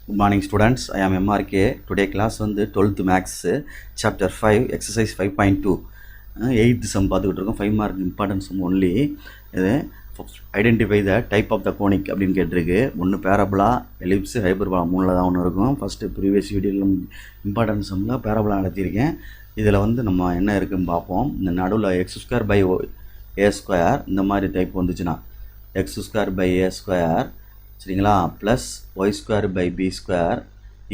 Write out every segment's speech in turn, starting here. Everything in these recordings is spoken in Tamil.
Good morning students, I am MRK. Today class வந்து 12th Maths Chapter 5 Exercise 5.2 8th sum பார்த்துக்கிட்டு இருக்கோம். 5 mark important sum only. இது identify the type of the conic அப்படின்னு கேட்டிருக்கு. ஒன்று பேரபுலா, எலிப்ஸ், ஹைப்பர்போலா மூணில் தான் ஒன்று இருக்கும். ஃபஸ்ட்டு ப்ரீவியஸ் வீடியோவில் இம்பார்ட்டன்ட் சம்மில் பேரபுலா நடத்தியிருக்கேன். இதில் வந்து நம்ம என்ன இருக்குதுன்னு பார்ப்போம். இந்த நடுவில் x square by a square இந்த மாதிரி டைப் வந்துச்சுன்னா x square by a square சரிங்களா plus y square by b square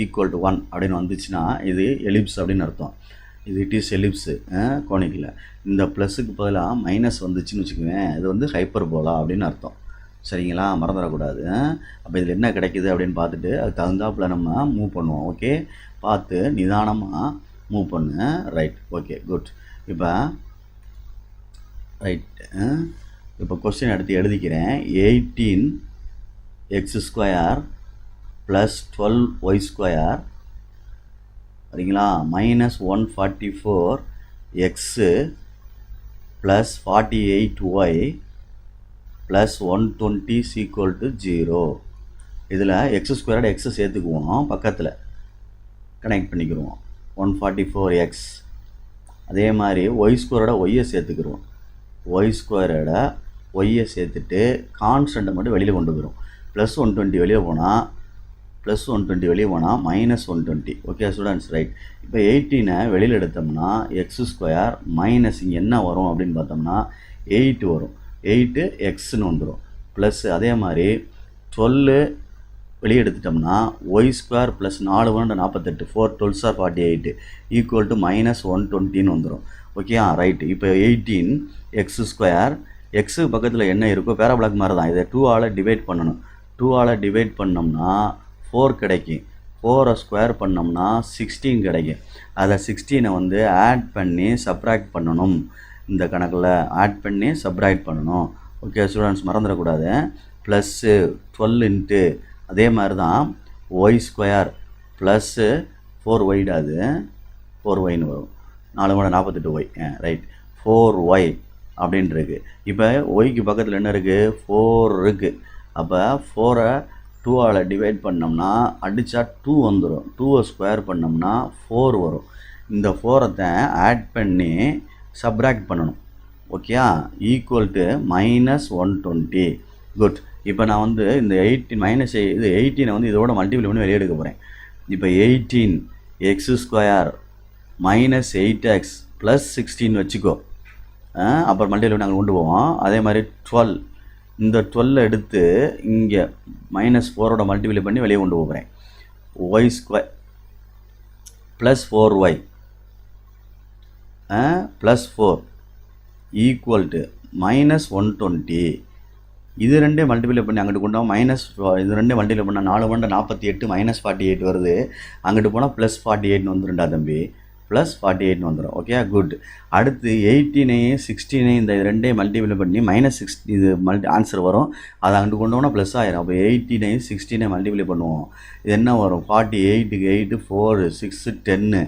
equal to 1 அப்படின்னு வந்துச்சுன்னா இது எலிப்ஸ் அப்படின்னு அர்த்தம். இது இட் இஸ் எலிப்ஸு கோனிக்கில். இந்த ப்ளஸுக்கு பதிலாக மைனஸ் வந்துச்சுன்னு வச்சுக்குவேன், இது வந்து ஹைப்பர்போலா அப்படின்னு அர்த்தம். சரிங்களா, மறந்துடக்கூடாது. அப்போ இதில் என்ன கிடைக்குது அப்படின்னு பார்த்துட்டு அது தகுந்தாப்பில் நம்ம மூவ் பண்ணுவோம். ஓகே, பார்த்து நிதானமாக மூவ் பண்ணு. Right, okay, good. இப்போ கொஸ்டின் எடுத்து எழுதிக்கிறேன். 18x square plus 12y square சரிங்களா minus 144x plus 48y plus 120 equal to 0. இதில் எக்ஸ் ஸ்கொயரோட எக்ஸை சேர்த்துக்குவோம், பக்கத்தில் கனெக்ட் பண்ணிக்கிடுவோம் 144x. அதே மாதிரி ஒய் ஸ்கொயரோட ஒய்யை சேர்த்துக்கிடுவோம். ஒய் ஸ்கொயரோட ஒய்யை சேர்த்துட்டு கான்ஸ்டண்ட்டை மட்டும் வெளியில் கொண்டு போயிடும். ப்ளஸ் 120 வெளியே போனால் மைனஸ் 120. Okay students, right. இப்போ 18 வெளியில் எடுத்தோம்னா எக்ஸ் ஸ்கொயர் மைனஸ் இங்கே என்ன வரும் அப்படின்னு பார்த்தோம்னா 8 வரும். 8 எக்ஸ்ன்னு வந்துடும். ப்ளஸ் அதே மாதிரி 12 வெளியே எடுத்துட்டோம்னா y square plus 4 48 4 12 or 48 equal to minus 120ன்னு வந்துடும். Okay, right. இப்போ 18 எக்ஸ் ஸ்கொயர், எக்ஸு பக்கத்தில் என்ன இருக்கோ பேராபிளாக் மாதிரி தான். இதை 2ஆல் டிவைட் பண்ணணும். 2ஆல் டிவைட் பண்ணோம்னா 4 கிடைக்கும். 4 ஸ்கொயர் பண்ணோம்னா 16 கிடைக்கும். அதில் 16 வந்து ஆட் பண்ணி சப்ராக்ட் பண்ணணும். இந்த கணக்கில் ஆட் பண்ணி சப்ராக்ட் பண்ணணும். ஓகே ஸ்டூடெண்ட்ஸ், மறந்துடக்கூடாது. ப்ளஸ்ஸு 12 இன்ட்டு அதே மாதிரி தான் ஒய் ஸ்கொயர் ப்ளஸ்ஸு 4y அது 4yன்னு வரும். 4 மணி 48y. ரைட், 4y அப்படின்னு இருக்குது. இப்போ ஒய்க்கு பக்கத்தில் என்ன இருக்குது, 4 இருக்குது. அப்போ 4ஐ 2ஆல் டிவைட் பண்ணோம்னா அடித்தா 2 வந்துடும். 2ஐ ஸ்கொயர் பண்ணோம்னா 4 வரும். இந்த 4ஐ ஆட் பண்ணி சப்ராக்ட் பண்ணணும். Okay, equal to minus 120. Good. இப்போ நான் வந்து இந்த 18 வந்து இதோட மல்டிபிள் பண்ணி வெளியே எடுக்க போகிறேன். இப்போ 18 X square minus 8x plus 16 வச்சுக்கோ. அப்புறம் மல்டிபிள் நாங்கள் கொண்டு போவோம். அதே மாதிரி 12, இந்த 12 எடுத்து இங்கே மைனஸ் 4ஓட மல்டிபிளை பண்ணி வெளியே கொண்டு போகிறேன். Y square plus 4y plus 4 equal to minus 120. இது ரெண்டே மல்டிபிளை பண்ணி அங்கிட்டு கொண்டோம் மைனஸ், இது ரெண்டே மல்டிபிளை பண்ணால் 4 மணி 48 மைனஸ் 48 வருது. அங்கிட்டு போனால் ப்ளஸ் 48 வந்துடும்டா தம்பி, ப்ளஸ் 48 வந்துடும். Okay, good. அடுத்து 18ஐயும் 16ஐயும் இந்த ரெண்டே மல்டிபிளை பண்ணி மைனஸ் 60 இது ஆன்சர் வரும். அதை அங்கிட்டு கொண்டு போனால் ப்ளஸ் ஆயிரும். அப்போ 18ஐயும் 16ஐயும் மல்டிபிளை பண்ணுவோம். இது என்ன வரும், 48க்கு 8 4 6 10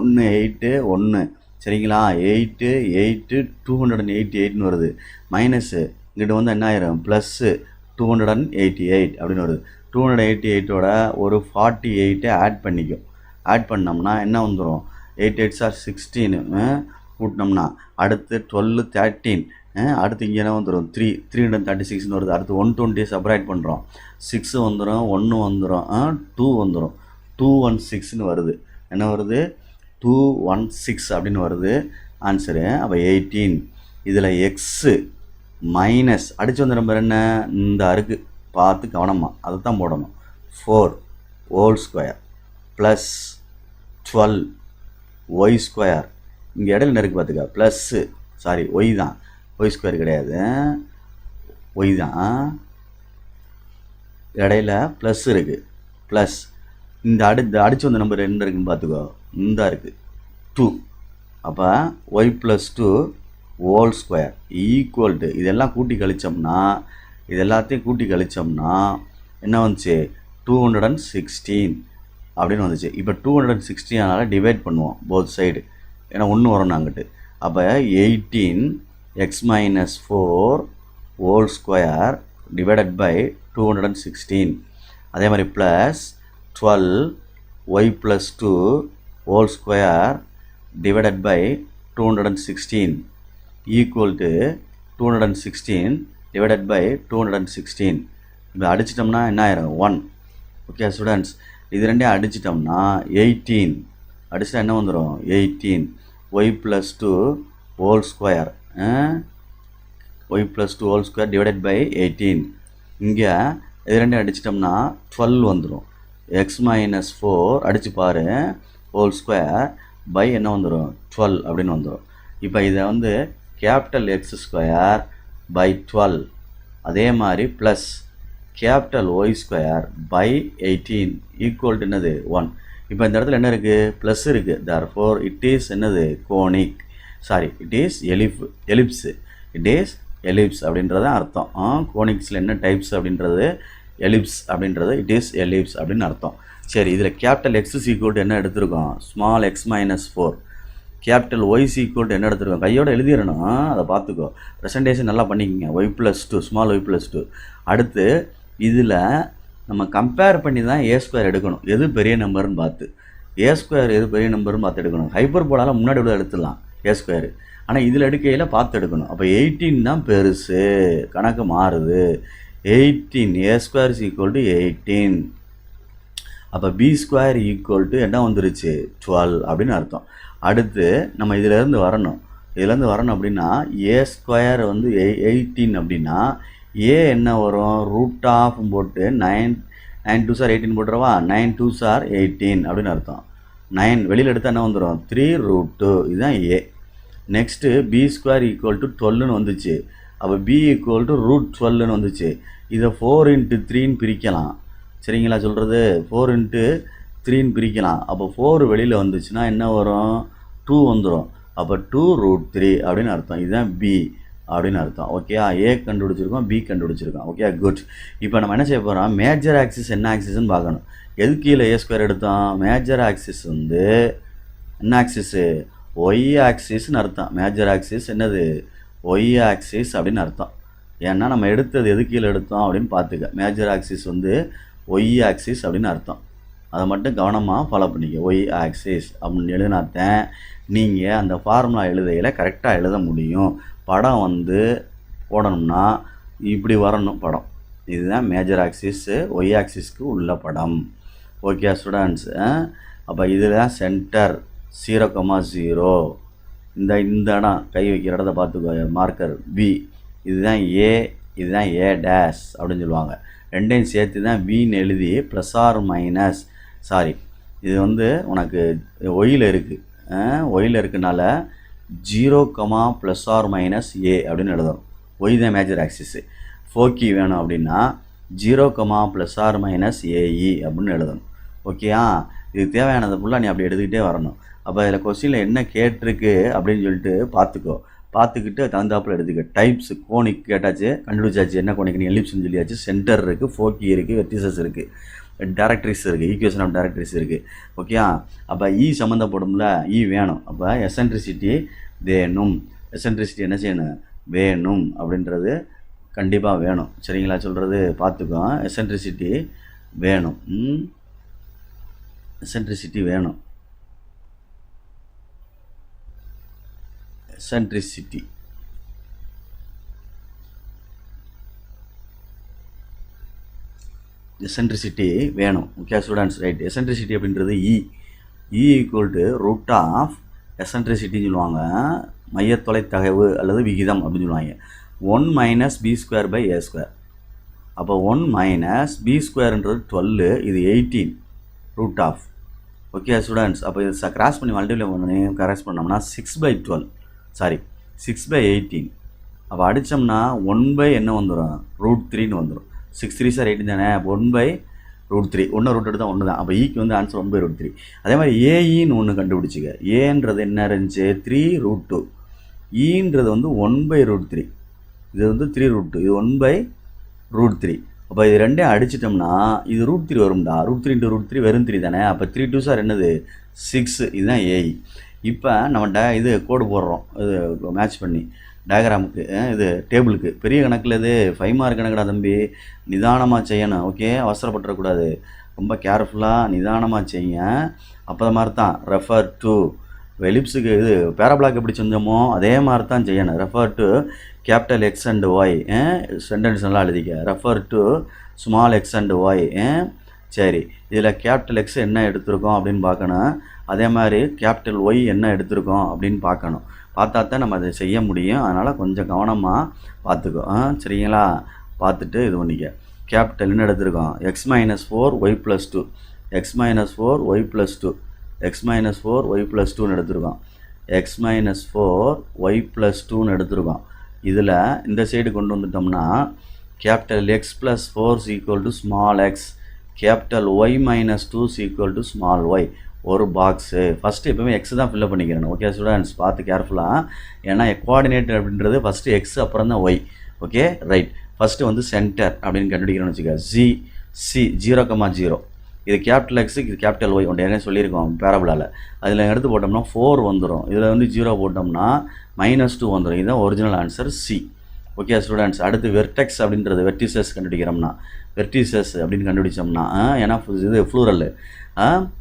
1 8 1 சரிங்களா 8 8 288ன்னு வருது. மைனஸு இங்கிட்ட வந்து என்ன ஆயிரும், ப்ளஸ்ஸு 288 அப்படின்னு வருது. 288ஓட ஒரு 48 ஆட் பண்ணிக்கும். ஆட் பண்ணோம்னா என்ன வந்துடும், 8 8s are 16 கூட்டினோம்னா அடுத்து 12 13 அடுத்து இங்கே என்ன வந்துடும் 336ன்னு வருது. அடுத்து 120 சப்ராக்ட் பண்ணுறோம். 6 வந்துடும், 1 வந்துடும், 2 வந்துடும், 216ன்னு வருது. என்ன வருது, 216 அப்படின்னு வருது ஆன்சரு. அப்போ 18 இதில் எக்ஸு மைனஸ் அடித்து வந்த நம்பர் என்ன, இந்த அருக்கு பார்த்து கவனமாக அதை தான் போடணும். 4 whole square plus 12 y square, இங்கே இடையில என்ன இருக்குது பார்த்துக்க, ப்ளஸ்ஸு சாரி ஒய் தான், ஒய் ஸ்கொயர் கிடையாது, ஒய் தான், இடையில ப்ளஸ் இருக்குது. ப்ளஸ் இந்த அடித்து வந்த நம்பர் என்ன இருக்குதுன்னு பார்த்துக்கோ, இந்த இருக்குது 2. அப்போ y plus 2 whole square equal to இதெல்லாம் கூட்டி கழித்தோம்னா என்ன வந்துச்சு, 216 அப்படின்னு வந்துச்சு. இப்போ 216 டிவைட் பண்ணுவோம் போத் சைடு, ஏன்னா 1 வரணும் அங்கிட்டு. அப்போ 18 x minus 4 whole square divided by 216. அதே மாதிரி plus 12 y plus 2 whole square divided by 216 equal to 216 divided by 216. இப்போ அடிச்சிட்டோம்னா என்ன ஆயிரும் 1. ஓகே ஸ்டூடெண்ட்ஸ், இது ரெண்டையும் அடிச்சிட்டோம்னா 18. அடிச்சிட்டா என்ன வந்துடும் 18 y plus 2 whole square y plus 2 whole square divided by 18. இங்கே இது ரெண்டையும் அடிச்சிட்டோம்னா 12 வந்துடும். x minus 4 அடிச்சு பாரு whole square by என்ன வந்துடும் 12 அப்படின்னு வந்துடும். இப்போ இதை வந்து கேபிட்டல் எக்ஸ் ஸ்கொயர் பை 12 அதே மாதிரி plus capital y square by 18 equal to என்னது 1. இப்போ இந்த இடத்துல என்ன இருக்குது ப்ளஸ் இருக்குது. therefore இட் இஸ் என்னது conic, sorry it is ellipse, it is ellipse அப்படின்றது அர்த்தம். கோனிக்ஸில் என்ன டைப்ஸ் அப்படின்றது எலிப்ஸ் அப்படின்றது இட் இஸ் எலிப்ஸ் அப்படின்னு அர்த்தம். சரி, இதில் கேபிட்டல் எக்ஸ் ஈக்குவல் என்ன எடுத்திருக்கோம் small x minus 4, capital y equal என்ன எடுத்துருக்கோம் கையோடு எழுதிடணும், அதை பார்த்துக்கோ. ப்ரெசன்டேஷன் நல்லா பண்ணிக்கோங்க. Y plus 2 small y plus 2. அடுத்து இதில் நம்ம கம்பேர் பண்ணி தான் ஏ ஸ்கொயர் எடுக்கணும், எது பெரிய நம்பர்னு பார்த்து. ஏ ஸ்கொயர் எது பெரிய நம்பர்னு பார்த்து எடுக்கணும். ஹைப்பர் போலால் முன்னாடி விட எடுத்துடலாம் ஏ ஸ்கொயர், ஆனால் இதில் எடுக்கையில் பார்த்து எடுக்கணும். அப்போ 18 தான் பெருசு, கணக்கு மாறுது. 18 ஏ ஸ்கொயர் ஈக்குவல் டு 18. அப்போ பி ஸ்கொயர் ஈக்குவல் டு என்ன வந்துருச்சு 12 அப்படின்னு அர்த்தம். அடுத்து நம்ம இதிலேருந்து வரணும் அப்படின்னா ஏ ஸ்கொயர் வந்து 18 அப்படின்னா ஏ என்ன வரும் ரூட் ஆஃப் போட்டு 9 2s are 18 போட்டுருவா, 9 2s are 18 அப்படின்னு அர்த்தம். 9 வெளியில் எடுத்தால் என்ன வந்துடும் 3√2, இதுதான் A. Next b square equal to 12ன்னு வந்துச்சு. அப்போ பி ஈக்குவல் டு √12ன்னு வந்துச்சு. இதை 4 × 3ன்னு பிரிக்கலாம். சரிங்களா சொல்கிறது 4 × 3ன்னு பிரிக்கலாம். அப்போ 4 வெளியில் வந்துச்சுன்னா என்ன வரும் 2 வந்துடும். அப்போ 2√3 அப்படின்னு அர்த்தம். இதுதான் பி அப்படின்னு அர்த்தம். ஓகே, ஏ கண்டுபிடிச்சிருக்கோம், பி கண்டுபிடிச்சிருக்கோம். Okay good. இப்போ நம்ம என்ன செய்ய போகிறோம் மேஜர் ஆக்சிஸ் என்ன ஆக்சிஸ்ன்னு பார்க்கணும். எது கீழே ஏ ஸ்கொயர் எடுத்தோம் மேஜர் ஆக்சிஸ் வந்து என்ன ஆக்சிஸு ஒய் ஆக்சிஸ்ன்னு அர்த்தம். மேஜர் ஆக்சிஸ் என்னது ஒய் ஆக்சிஸ் அப்படின்னு அர்த்தம். ஏன்னா நம்ம எடுத்தது எது கீழே எடுத்தோம் அப்படின்னு பார்த்துக்க. மேஜர் ஆக்சிஸ் வந்து ஒய் ஆக்சிஸ் அப்படின்னு அர்த்தம். அதை மட்டும் கவனமாக ஃபாலோ பண்ணிக்க. ஒய் ஆக்சிஸ் அப்படின்னு எழுதினாத்தான் நீங்கள் அந்த ஃபார்முலா எழுதையில் கரெக்டாக எழுத முடியும். படம் வந்து போடணும்னா இப்படி வரணும் படம். இதுதான் மேஜர் ஆக்சிஸு ஒய் ஆக்சிஸ்க்கு உள்ள படம். ஓகே ஸ்டூடெண்ட்ஸ், அப்போ இதில் தான் சென்டர் 0,0 இந்த இடம் கை வைக்கிற இடத்த பார்த்துக்கோ மார்க்கர் பி. இதுதான் ஏ, இதுதான் ஏ டேஷ் அப்படின்னு சொல்லுவாங்க. ரெண்டையும் சேர்த்து தான் பின்னு எழுதி ப்ளஸ் ஆர் மைனஸ், சாரி இது வந்து உனக்கு ஒயில் இருக்குது, ஒயில் இருக்குனால 0, ப்ளஸ் ஆர் மைனஸ் ஏ அப்படின்னு எழுதணும். ஒய் தான் மேஜர் ஆக்சிஸு. ஃபோக்கி வேணும் அப்படின்னா 0, ப்ளஸ் ஆர் மைனஸ் ஏஇ அப்படின்னு எழுதணும். ஓகேயா, இது தேவையானது ஃபுல்லாக நீ அப்படி எடுத்துக்கிட்டே வரணும். அப்போ இதில் கொஸ்டினில் என்ன கேட்டிருக்கு அப்படின்னு சொல்லிட்டு பார்த்துக்கிட்டு தகுந்தாப்பில் எடுத்துக்க. டைப்ஸ் கோனிக் கேட்டாச்சு, கண்டுபிடிச்சாச்சு என்ன கோனிக்னு எலிப்ஸ்னு சொல்லியாச்சு. சென்டர் இருக்குது, ஃபோக்கி இருக்குது, வெர்டிசஸ் இருக்குது, டைரக்ட்ரிஸ் இருக்குது, ஈக்குவேஷன் ஆஃப் டைரக்ட்ரிஸ் இருக்குது. ஓகே, அப்போ இ சம்மந்தப்படும்ல, இ வேணும். அப்போ எசன்ட்ரிசிட்டி வேணும். எசன்ட்ரிசிட்டி என்ன செய்யணும் வேணும் அப்படின்றது கண்டிப்பாக வேணும். சரிங்களா சொல்கிறது பார்த்துக்கோ. எசன்ட்ரிசிட்டி வேணும், எசன்ட்ரிசிட்டி வேணும். எசன்ட்ரிசிட்டி எசன்ட்ரிசிட்டி வேணும். Okay students, right. எசன்ட்ரிசிட்டி அப்படின்றது e equal to root of எசன்ட்ரிசிட்டின்னு சொல்லுவாங்க, மையத்தொலை தகைவு அல்லது விகிதம் அப்படின்னு சொல்லுவாங்க. 1 - b²/a². அப்போ 1 - b²ன்றது 12, இது 18 ரூட் ஆஃப். ஓகே ஸ்டூடெண்ட்ஸ், அப்போ இது கிராஸ் பண்ணி மல்டிப்ளை பண்ணி கிராஸ் பண்ணோம்னா 6/12, சாரி 6/18. அப்போ அடித்தோம்னா 1 என்ன வந்துடும் √3ன்னு வந்துடும். 6 3s are 18 தானே, 1/√3. ஒன்று ரூட் எடுத்தால் ஒன்று தான். அப்போ ஈக்கு வந்து ஆன்சர் 1/√3. அதே மாதிரி ஏஇன்னு ஒன்று கண்டுபிடிச்சிக்க. ஏன்றது என்ன இருந்துச்சு 3√2. ஈன்றது வந்து 1/√3. இது வந்து 3√2, இது 1/√3. அப்போ இது ரெண்டையும் அடிச்சிட்டோம்னா இது √3 வரும்டா. √3 × √3 வெறும் 3 தானே. அப்போ 3 2s are என்னது 6. இதுதான் ஏஇ. இப்போ நம்மகிட்ட இது கோடு போடுறோம் இது மேட்ச் பண்ணி. டயக்ராமுக்கு இது டேபிளுக்கு. பெரிய கணக்கில் இது 5 மார்க் கணக்குடா தம்பி, நிதானமாக செய்யணும். ஓகே, அவசரப்பட்டுறக்கூடாது, ரொம்ப கேர்ஃபுல்லாக நிதானமாக செய்யுங்க. அப்போ மாதிரி தான் ரெஃபர் டு எலிப்ஸுக்கு இது பேராபிளாக் எப்படி செஞ்சோமோ அதே மாதிரி தான் செய்யணும். Refer to capital x and y, sentence நல்லா எழுதிக்க. Refer to small x and y. சரி, இதில் கேபிட்டல் எக்ஸ் என்ன எடுத்திருக்கோம் அப்படின்னு பார்க்கணும். அதே மாதிரி கேபிட்டல் ஒய் என்ன எடுத்திருக்கோம் அப்படின்னு பார்க்கணும். பார்த்தா தான் நம்ம அதை செய்ய முடியும். அதனால் கொஞ்சம் கவனமாக பார்த்துக்கோ. சரிங்களா? பார்த்துட்டு இது பண்ணிக்க. கேபிட்டல் என்ன எடுத்திருக்கோம்? X minus 4 y plus 2, x minus 4 y plus 2, x minus 4 y plus 2ன்னு எடுத்திருக்கோம். எக்ஸ் மைனஸ் 4 ஒய் ப்ளஸ் 2ன்னு எடுத்திருக்கோம். இதில் இந்த சைடு கொண்டு வந்துட்டோம்னா capital x plus 4 equal to small x, capital y minus 2 equal to small y. ஒரு பாக்ஸு ஃபஸ்ட்டு எப்போவுமே எக்ஸ் தான் ஃபில்லப் பண்ணிக்கிறேன். ஓகே ஸ்டூடெண்ட்ஸ், பார்த்து கேர்ஃபுல்லாக. ஏன்னா கோஆர்டினேட் அப்படின்றது ஃபஸ்ட்டு எக்ஸ் அப்புறம் தான் ஒய். Okay right. ஃபஸ்ட்டு வந்து சென்டர் அப்படின்னு கண்டுபிடிக்கிறோன்னு வச்சுக்க. சி 0,0. இது கேபிட்டல் எக்ஸு, இது கேபிட்டல் ஒய். ஒன்று என்ன சொல்லியிருக்கோம் பேரபிளால். அதில் எடுத்து போட்டோம்னா 4 வந்துடும். இதில் வந்து 0 போட்டோம்னா -2 வந்துடும். இதுதான் original answer C. Okay students, அடுத்து வெர்டெக்ஸ் அப்படின்றது வெர்டிசஸ் கண்டுபிடிக்கிறோம்னா, வெர்டிசஸ் அப்படின்னு கண்டுபிடிச்சோம்னா ஏன்னா இது ஃப்ளூரல்.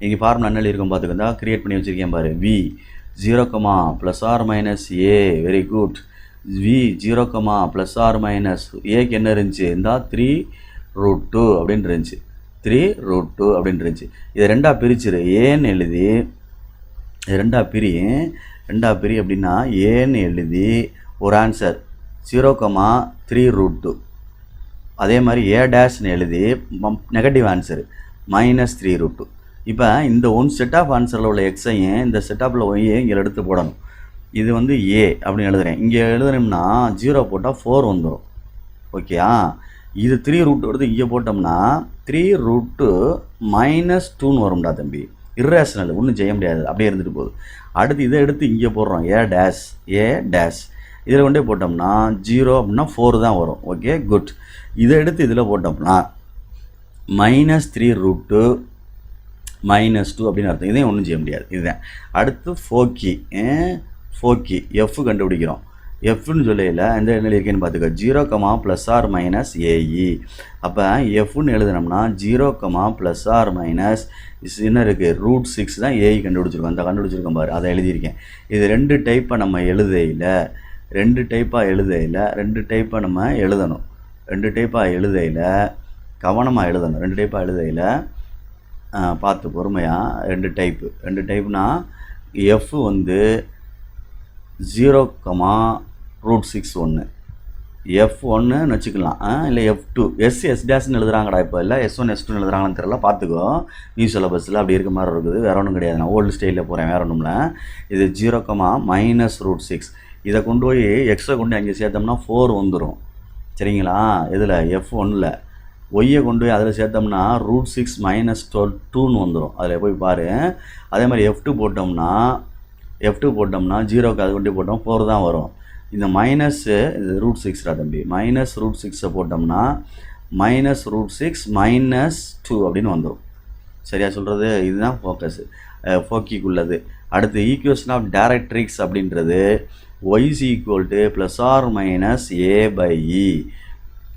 இங்கே ஃபார்முலா என்ன இருக்கும் பார்த்துக்கோங்க, க்ரியேட் பண்ணி வச்சுருக்கேன் பாரு. V 0, +or-a, very good. V 0, +or- ஏக்கு என்ன இருந்துச்சு? இந்த 3√2 அப்படின்னு இருந்துச்சு. 3√2 அப்படின்னு இருந்துச்சு. இதை ரெண்டாக பிரிச்சிரு. ஏன்னு எழுதி ரெண்டாக பிரி அப்படின்னா ஏன்னு எழுதி ஒரு ஆன்சர் 0,3√2. அதே மாதிரி ஏ டேஷ்னு எழுதி நெகட்டிவ் ஆன்சரு -3√2. இப்போ இந்த ஒன் செட் ஆஃப் ஆன்சரில் உள்ள எக்ஸையும் இந்த செட்டாப்பில் ஒய்யையும் இங்கே எடுத்து போடணும். இது வந்து ஏ அப்படின்னு எழுதுகிறேன். இங்கே எழுதுனோம்னா 0 போட்டால் 4 வந்துடும். ஓகேயா? இது 3√2 எடுத்து இங்கே போட்டோம்னா 3√2 -2ன்னு வரும்டா தம்பி. இர்ரேஷனல், ஒன்றும் செய்ய முடியாது, அப்படியே இருந்துட்டு போகுது. அடுத்து இதை எடுத்து இங்கே போடுறோம். ஏ டேஷ் இதில் கொண்டே போட்டோம்னா 0 அப்படின்னா 4 தான் வரும். Okay good. இதை எடுத்து இதில் போட்டோம்னா -3√2 -2 அப்படின்னு அர்த்தம். இதையும் ஒன்றும் செய்ய முடியாது. இதுதான். அடுத்து ஃபோக்கி எஃப் கண்டுபிடிக்கிறோம். எஃப்னு சொல்லையில் எந்த என்ன இருக்கேன்னு பார்த்துக்கோ. 0, +or-ae. அப்போ எஃப்னு எழுதுனோம்னா 0, +or- என்ன இருக்குது? √6 தான் ஏஐ கண்டுபிடிச்சிருக்கோம். அந்த கண்டுபிடிச்சிருக்கோம் பாரு, அதை எழுதியிருக்கேன். இது ரெண்டு டைப்பாக நம்ம எழுதையில் ரெண்டு டைப்பாக நம்ம எழுதணும். கவனமாக எழுதணும். ரெண்டு டைப்பாக எழுதையில் பார்த்து பொறுமையாக. ரெண்டு டைப்புனா எஃப் வந்து 0, √6 ஒன்று, F1ன்னு வச்சுக்கலாம். இல்லை F2, எஸ் டேஷ்னு எழுதுறாங்கடா. இப்போ இல்லை S1 S2ன்னு எழுதுறாங்கன்னு தெரியல, பார்த்துக்கோ. நியூ சிலபஸில் அப்படி இருக்க மாதிரி இருக்குது. வேறு ஒன்றும் கிடையாது. நான் ஓல்டு ஸ்டைலில் போகிறேன், வேறு ஒன்றும்ல. இது 0, -√6. இதை கொண்டு போய் எக்ஸை கொண்டு அங்கே சேர்த்தோம்னா 4 வந்துடும். சரிங்களா? இதில் F1ல் ஒய்யை கொண்டு போய் அதில் சேர்த்தோம்னா √6 -2ன்னு வந்துடும். அதில் போய் பாரு. அதே மாதிரி F2 போட்டோம்னா 0க்கு அது கொண்டு போட்டோம் 4 தான் வரும். இந்த மைனஸ் இது √6 தம்பி. -√6 போட்டோம்னா -√6 -2 அப்படின்னு வந்துடும். சரியா சொல்கிறது? இதுதான் ஃபோக்கிக்குள்ளது. அடுத்து ஈக்குவேஷன் ஆஃப் டைரக்ட்ரிக்ஸ் அப்படின்றது y = +or-a/e.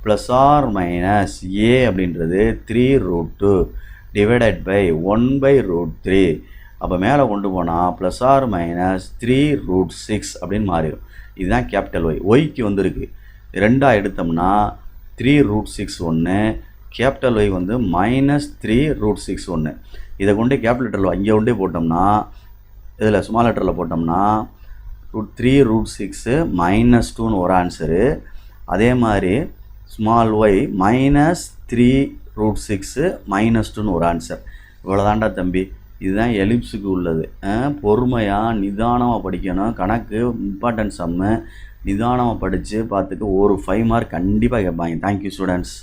+or-a அப்படின்றது 3√2 / 1/√3. அப்போ மேலே கொண்டு போனால் +or-3√6 அப்படின்னு மாறிடும். இதுதான் கேபிட்டல் ஒய். ஒய்க்கு வந்துருக்கு. ரெண்டாக எடுத்தோம்னா 3√6 ஒன்று, கேபிட்டல் ஒய் வந்து -3√6 ஒன்று. இதை கொண்டு கேபிட்டல் லெட்டரில் இங்கே கொண்டே போட்டோம்னா, இதில் ஸ்மால் லெட்டரில் போட்டோம்னா 3√6 -2ன்னு ஒரு ஆன்சரு. அதே மாதிரி ஸ்மால் ஒய் -3√6 -2ன்னு ஒரு ஆன்சர். இவ்வளோதாண்டா தம்பி. இதுதான் எலிப்ஸுக்கு உள்ளது. பொறுமையாக நிதானமாக படிக்கணும். கணக்கு இம்பார்ட்டன்ட் சம்மு நிதானமாக படித்து பார்த்துட்டு ஒரு 5 மார்க் கண்டிப்பாக கேட்பாங்க. Thank you students.